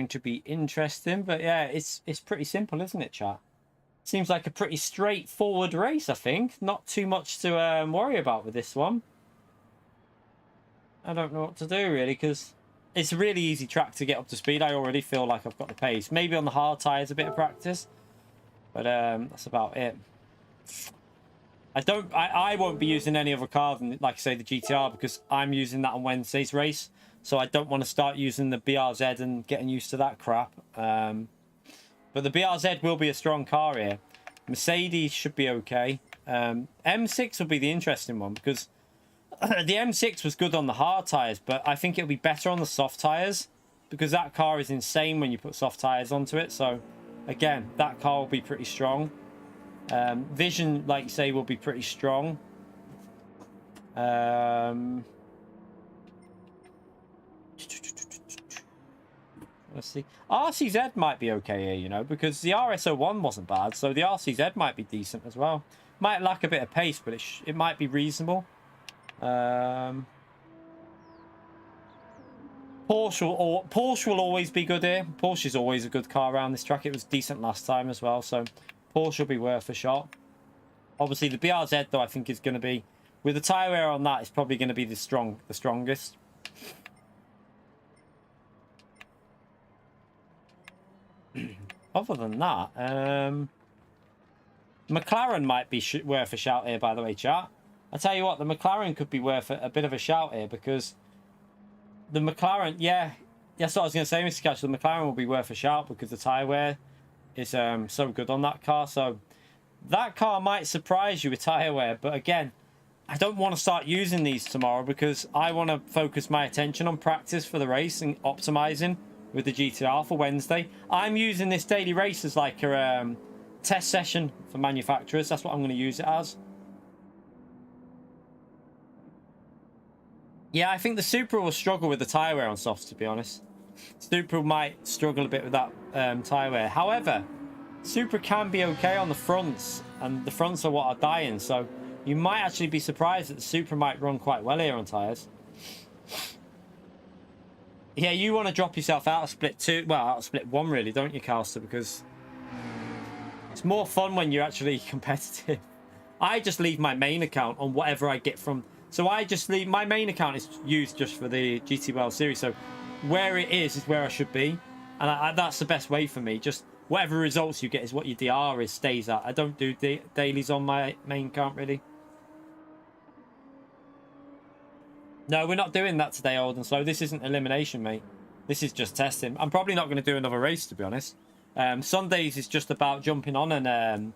to be interesting, but yeah, it's pretty simple, isn't it, chat? Seems like a pretty straightforward race, I think. Not too much to worry about with this one. I don't know what to do, really, because it's a really easy track to get up to speed. I already feel like I've got the pace. Maybe on the hard tyres, a bit of practice. But that's about it. I won't be using any other car than, like I say, the GTR, because I'm using that on Wednesday's race. So I don't want to start using the BRZ and getting used to that crap. But the BRZ will be a strong car here. Mercedes should be okay. M6 will be the interesting one, because the M6 was good on the hard tyres, but I think it'll be better on the soft tyres, because that car is insane when you put soft tyres onto it. So again, that car will be pretty strong. Vision, like you say, will be pretty strong. Let's see. RCZ might be okay here, you know, because the RS01 wasn't bad, so the RCZ might be decent as well. Might lack a bit of pace, but it might be reasonable. Porsche will always be good here. Porsche is always a good car around this track. It was decent last time as well, so Porsche will be worth a shot. Obviously, the BRZ, though, I think is going to be, with the tyre wear on that, it's probably going to be the strongest. Other than that, McLaren might be worth a shout here, by the way, chat. I tell you what, the McLaren could be worth a bit of a shout here, because the McLaren, yeah, that's what I was going to say, Mr. Cash. The McLaren will be worth a shout because the tyre wear is so good on that car. So that car might surprise you with tyre wear. But again, I don't want to start using these tomorrow because I want to focus my attention on practice for the race and optimizing with the GTR for Wednesday. I'm using this daily race as like a test session for manufacturers. That's what I'm going to use it as. Yeah, I think the Supra will struggle with the tyre wear on softs, to be honest. Supra might struggle a bit with that tyre wear. However, Supra can be okay on the fronts, and the fronts are what are dying, so you might actually be surprised that the Supra might run quite well here on tyres. Yeah, you want to drop yourself out of split 2, well, out of split 1 really, don't you, Calster? Because it's more fun when you're actually competitive. I just leave my main account on whatever I get from... So I just leave... My main account is used just for the GT World Series, so where it is where I should be. And that's the best way for me. Just whatever results you get is what your DR is, stays at. I don't do dailies on my main account, really. No, we're not doing that today, old and slow. This isn't elimination, mate. This is just testing. I'm probably not going to do another race, to be honest. Sundays is just about jumping on and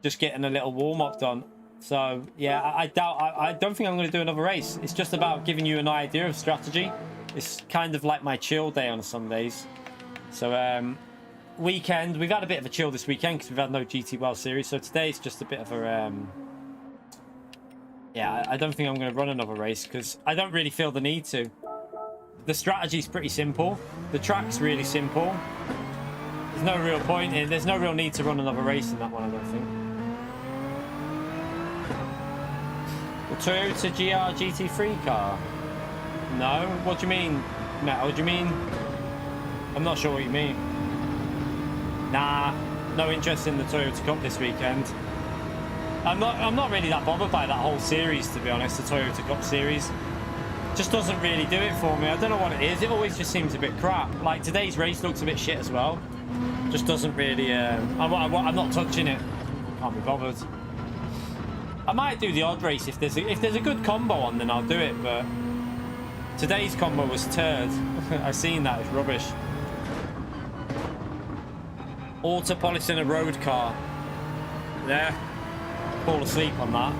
just getting a little warm-up done. So, yeah, I don't think I'm going to do another race. It's just about giving you an idea of strategy. It's kind of like my chill day on Sundays. So, weekend, we've had a bit of a chill this weekend because we've had no GT World Series. So today it's just a bit of a... yeah, I don't think I'm going to run another race because I don't really feel the need to. The strategy's pretty simple. The track's really simple. There's no real point in... There's no real need to run another race in that one, I don't think. The Toyota GR GT3 car? No? What do you mean, Metal? What do you mean? I'm not sure what you mean. Nah, no interest in the Toyota Cup this weekend. I'm not really that bothered by that whole series, to be honest, the Toyota Cup series. Just doesn't really do it for me. I don't know what it is. It always just seems a bit crap. Like, today's race looks a bit shit as well. Just doesn't really... I'm not touching it. Can't be bothered. I might do the odd race if there's a good combo on, then I'll do it, but... Today's combo was turd. I've seen that. It's rubbish. Auto polishing a road car. There. Fall asleep on that.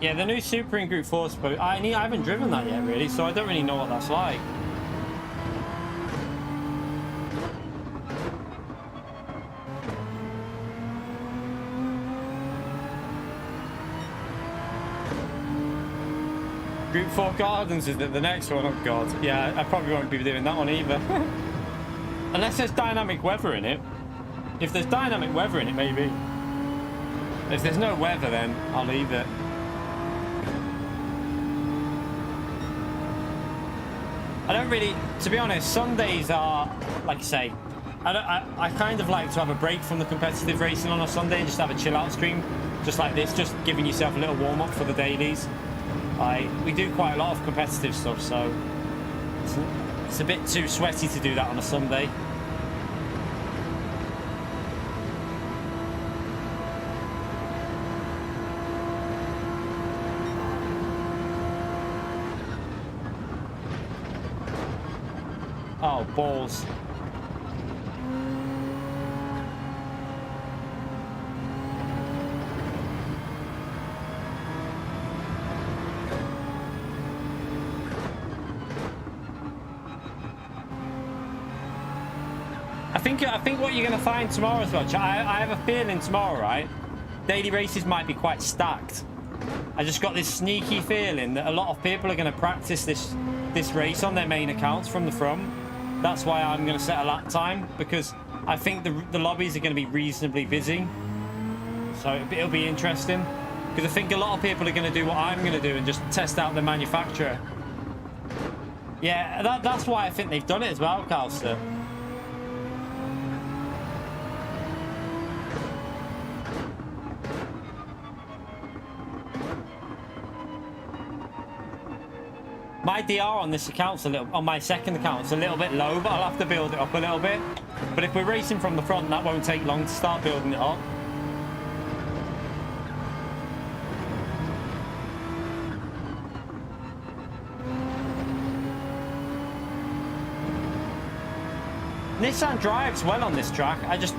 Yeah, the new Super in Group 4 supposed... I haven't driven that yet, really, so I don't really know what that's like. Group 4 Gardens is the next one. Oh god, yeah, I probably won't be doing that one either. Unless there's dynamic weather in it. If there's dynamic weather in it, maybe. If there's no weather, then I'll leave it. I don't really, to be honest, Sundays are, like I say, I kind of like to have a break from the competitive racing on a Sunday and just have a chill out stream, just like this, just giving yourself a little warm up for the dailies. We do quite a lot of competitive stuff, so it's a bit too sweaty to do that on a Sunday. Oh, balls. I think what you're going to find tomorrow as well, I have a feeling tomorrow, right? Daily races might be quite stacked. I just got this sneaky feeling that a lot of people are going to practice this race on their main accounts from the front. That's why I'm going to set a lap time, because I think the lobbies are going to be reasonably busy. So it'll be interesting, because I think a lot of people are going to do what I'm going to do and just test out the manufacturer. Yeah, that's why I think they've done it as well, Calster. My DR on this account's on my second account, it's a little bit low, but I'll have to build it up a little bit. But if we're racing from the front, that won't take long to start building it up. Nissan drives well on this track. I just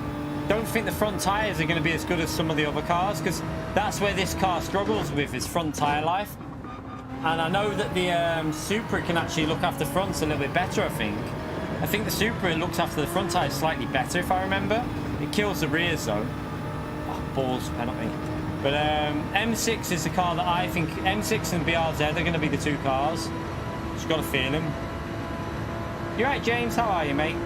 don't think the front tyres are going to be as good as some of the other cars, because that's where this car struggles with, is front tyre life. And I know that the Supra can actually look after fronts a little bit better, I think. I think the Supra looks after the front tyres slightly better, if I remember. It kills the rears, though. Oh, balls, penalty. But M6 is the car that I think... M6 and BRZ are going to be the two cars. Just got a feeling. You right, James? How are you, mate?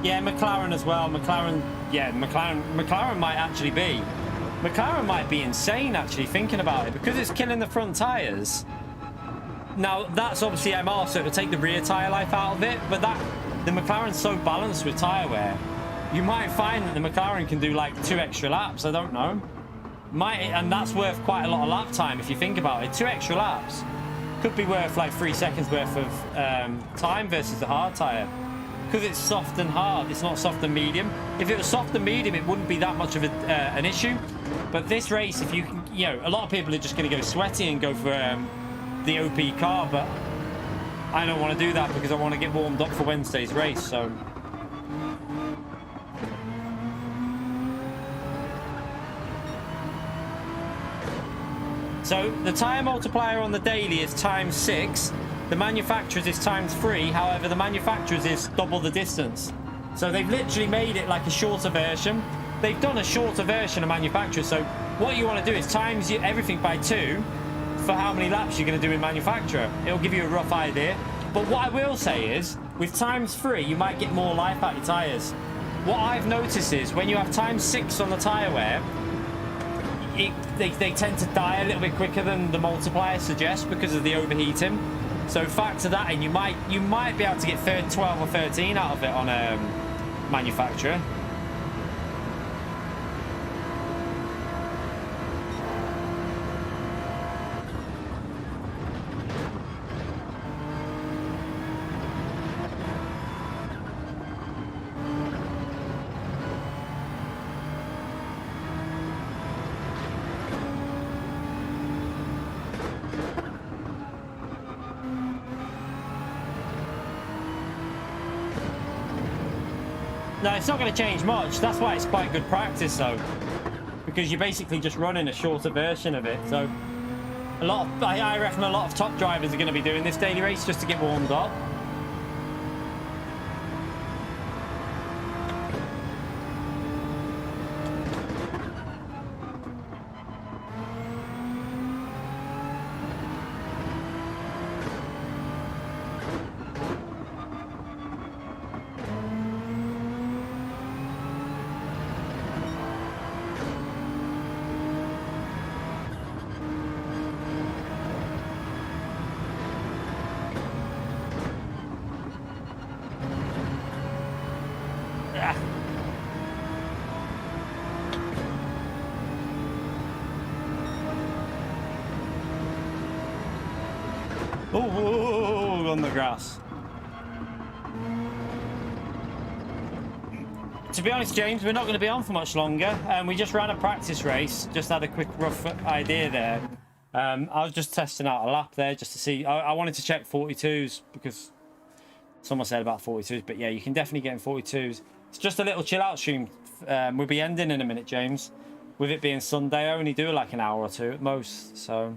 Yeah, McLaren as well. McLaren might actually be. McLaren might be insane, actually, thinking about it, because it's killing the front tyres. Now, that's obviously MR, so it'll take the rear tyre life out of it, but the McLaren's so balanced with tyre wear, you might find that the McLaren can do like 2 extra laps, I don't know. And that's worth quite a lot of lap time if you think about it. 2 extra laps could be worth like 3 seconds worth of time versus the hard tyre. Because it's soft and hard, it's not soft and medium. If it was soft and medium, it wouldn't be that much of an issue. But this race, if you can, you know, a lot of people are just going to go sweaty and go for the OP car, but I don't want to do that because I want to get warmed up for Wednesday's race. So the tyre multiplier on the daily is ×6. The manufacturer's is ×3. However, the manufacturer's is double the distance. So they've literally made it like a shorter version. They've done a shorter version of manufacturer. So what you want to do is times everything by 2 for how many laps you're going to do in manufacturer. It'll give you a rough idea. But what I will say is, with ×3, you might get more life out your tyres. What I've noticed is when you have ×6 on the tyre wear, they tend to die a little bit quicker than the multiplier suggests because of the overheating. So factor that in. You might be able to get 12 or 13 out of it on a manufacturer. No, it's not going to change much. That's why it's quite good practice, though, because you're basically just running a shorter version of it. So I reckon a lot of top drivers are going to be doing this daily race just to get warmed up. Oh, on the grass. To be honest, James, we're not going to be on for much longer. We just ran a practice race. Just had a quick rough idea there. I was just testing out a lap there just to see. I wanted to check 42s because someone said about 42s. But yeah, you can definitely get in 42s. It's just a little chill out stream. We'll be ending in a minute, James. With it being Sunday, I only do like an hour or 2 at most. So...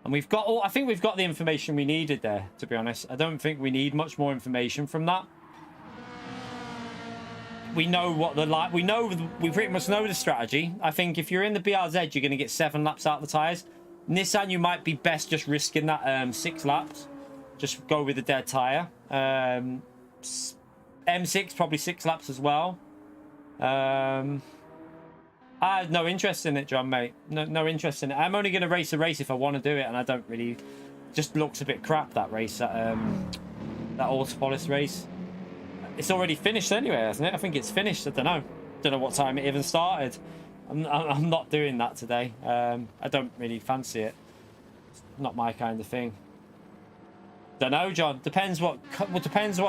And we've got I think we've got the information we needed there, to be honest. I don't think we need much more information from that. We know what we pretty much know the strategy. I think if you're in the BRZ, you're going to get 7 laps out of the tyres. Nissan, you might be best just risking that 6 laps. Just go with the dead tyre. M6, probably 6 laps as well. I have no interest in it, John, mate. No interest in it. I'm only going to race a race if I want to do it, and I don't really... Just looks a bit crap, that race, that Autopolis race. It's already finished anyway, hasn't it? I think it's finished. I don't know. Don't know what time it even started. I'm not doing that today. I don't really fancy it. It's not my kind of thing. Don't know, John. Depends what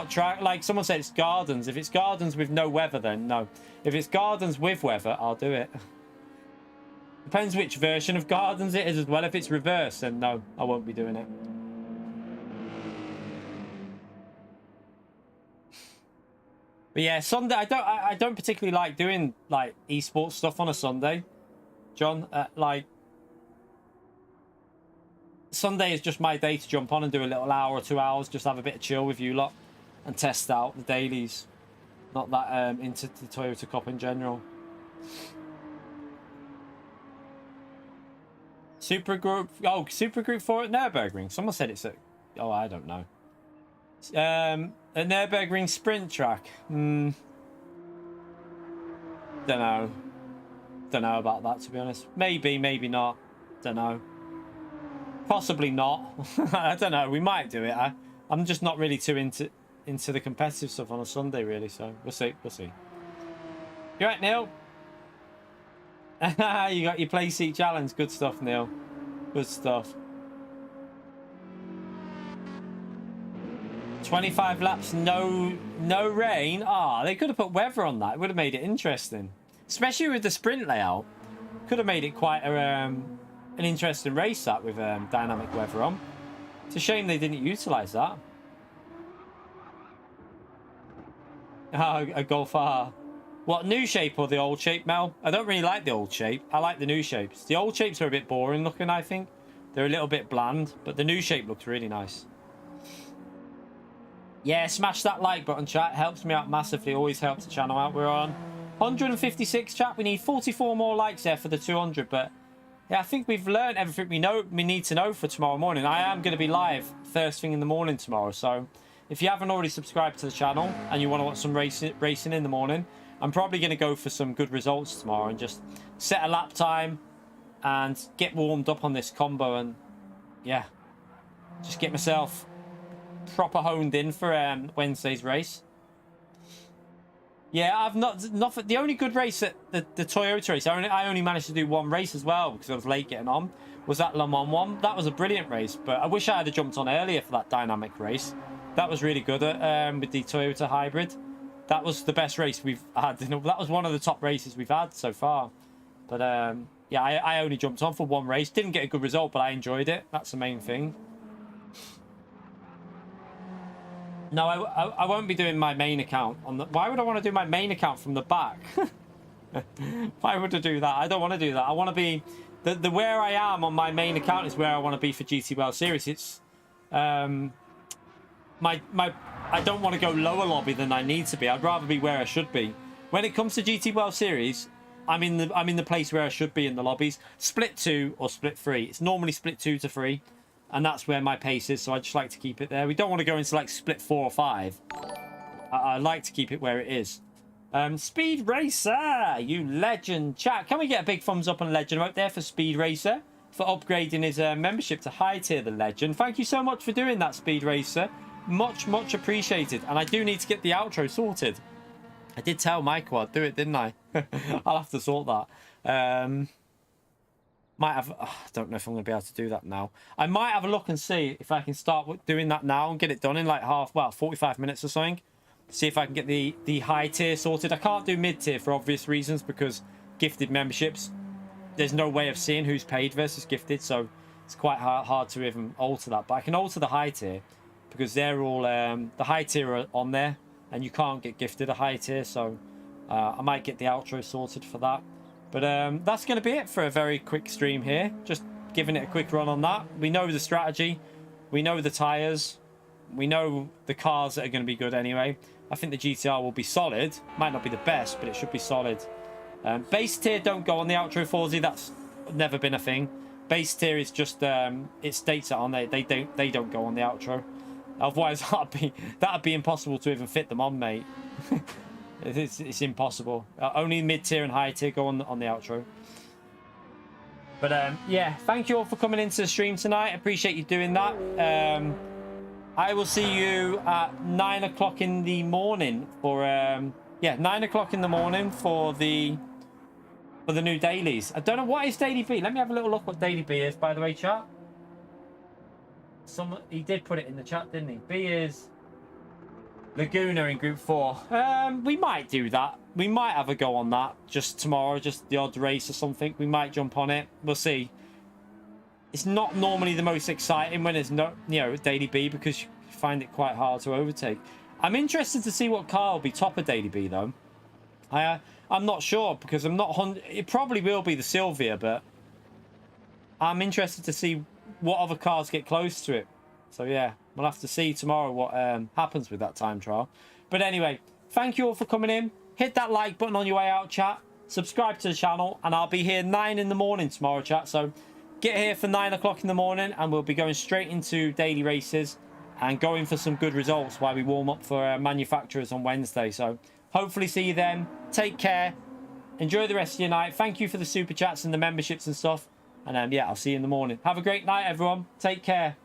track. Like someone said, it's Gardens. If it's Gardens with no weather, then no. If it's Gardens with weather, I'll do it. Depends which version of Gardens it is as well. If it's reverse, then no, I won't be doing it. But yeah, Sunday. I don't particularly like doing like esports stuff on a Sunday, John. Like Sunday is just my day to jump on and do a little hour or 2 hours, just have a bit of chill with you lot and test out the dailies. Not that into the Toyota Cup in general. Supergroup, oh, Supergroup 4 at Nürburgring. Someone said it's at, oh, I don't know. A Nürburgring sprint track. Don't know about that, to be honest. Maybe, maybe not. Don't know. Possibly not. I don't know. We might do it. I'm just not really too into the competitive stuff on a Sunday, really. So we'll see. We'll see. You right, Neil? You got your play seat challenge. Good stuff, Neil. Good stuff. 25 laps, no rain. Ah, they could have put weather on that. It would have made it interesting, especially with the sprint layout. Could have made it quite an interesting race, that, with dynamic weather on. It's a shame they didn't utilize that. A Golf R. What, new shape or the old shape, Mel? I don't really like the old shape. I like the new shapes. The old shapes are a bit boring looking, I think. They're a little bit bland, but the new shape looks really nice. Yeah, smash that like button, chat. Helps me out massively. Always helps the channel out. We're on 156, chat. We need 44 more likes there for the 200. But yeah, I think we've learned everything we need to know for tomorrow morning. I am going to be live first thing in the morning tomorrow. So if you haven't already subscribed to the channel and you want to watch some racing in the morning, I'm probably going to go for some good results tomorrow and just set a lap time and get warmed up on this combo and yeah, just get myself proper honed in for Wednesday's race. Yeah, I've not the only good race at the Toyota race. I only managed to do one race as well because I was late getting on. Was that Le Mans one? That was a brilliant race, but I wish I had jumped on earlier for that dynamic race. That was really good with the Toyota hybrid. That was the best race we've had. That was one of the top races we've had so far. But yeah, I only jumped on for one race. Didn't get a good result, but I enjoyed it. That's the main thing. No, I won't be doing my main account on the. Why would I want to do my main account from the back? Why would I do that? I don't want to do that. I want to be the where I am on my main account is where I want to be for GT World Series. It's I don't want to go lower lobby than I need to be. I'd rather be where I should be. When it comes to GT World Series, I'm in the place where I should be in the lobbies. Split 2 or split 3. It's normally split 2 to 3. And that's where my pace is, so I just like to keep it there. We don't want to go into like split 4 or 5. I like to keep it where it is. Speed Racer, you legend. Chat, can we get a big thumbs up on Legend right there for Speed Racer for upgrading his membership to high tier, the Legend. Thank you so much for doing that, Speed Racer. Much appreciated. And I do need to get the outro sorted. I did tell Michael I'd do it, didn't I? I'll have to sort that. Might have. I don't know if I'm going to be able to do that now. I might have a look and see if I can start doing that now and get it done in like 45 minutes or something. See if I can get the high tier sorted. I can't do mid tier for obvious reasons because gifted memberships. There's no way of seeing who's paid versus gifted, so it's quite hard to even alter that. But I can alter the high tier because they're all the high tier are on there, and you can't get gifted a high tier. So I might get the outro sorted for that. But that's going to be it for a very quick stream here. Just giving it a quick run on that. We know the strategy. We know the tyres. We know the cars that are going to be good anyway. I think the GTR will be solid. Might not be the best, but it should be solid. Base tier don't go on the outro Forzy. That's never been a thing. Base tier is just it states it on there. They don't go on the outro. Otherwise that'd be impossible to even fit them on, mate. It's impossible. Only mid tier and high tier go on the outro. But yeah, thank you all for coming into the stream tonight. Appreciate you doing that. I will see you at 9 o'clock in the morning for 9 o'clock in the morning for the new dailies. I don't know what is Daily B. Let me have a little look what Daily B is, by the way, chat. He did put it in the chat, didn't he? B is Laguna in Group 4. We might do that. We might have a go on that just tomorrow, just the odd race or something. We might jump on it. We'll see. It's not normally the most exciting when it's not, Daily B, because you find it quite hard to overtake. I'm interested to see what car will be top of Daily B, though. I'm not sure, because I'm not... It probably will be the Sylvia, but I'm interested to see what other cars get close to it. So, yeah, we'll have to see tomorrow what happens with that time trial. But anyway, thank you all for coming in. Hit that like button on your way out, chat. Subscribe to the channel, and I'll be here 9 in the morning tomorrow, chat. So get here for 9 o'clock in the morning, and we'll be going straight into daily races and going for some good results while we warm up for manufacturers on Wednesday. So hopefully see you then. Take care. Enjoy the rest of your night. Thank you for the super chats and the memberships and stuff. And yeah, I'll see you in the morning. Have a great night, everyone. Take care.